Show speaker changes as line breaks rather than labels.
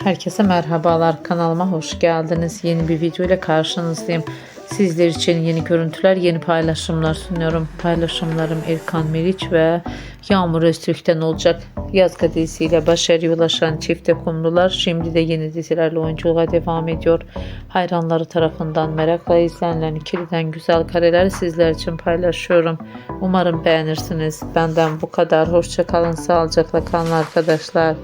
Herkese merhabalar, kanalıma hoş geldiniz. Yeni bir video ile karşınızdayım. Sizler için yeni görüntüler, yeni paylaşımlar sunuyorum. Paylaşımlarım Erkan, Meriç ve Yagmur Ozturk'ten olacak. Yazgı dizisiyle başarıya ulaşan çifte kumrular şimdi de yeni dizilerle oyunculuğa devam ediyor. Hayranları tarafından merakla izlenilen ikiliden güzel kareler sizler için paylaşıyorum. Umarım beğenirsiniz. Benden bu kadar. Hoşça kalın, sağlıcakla kalın arkadaşlar.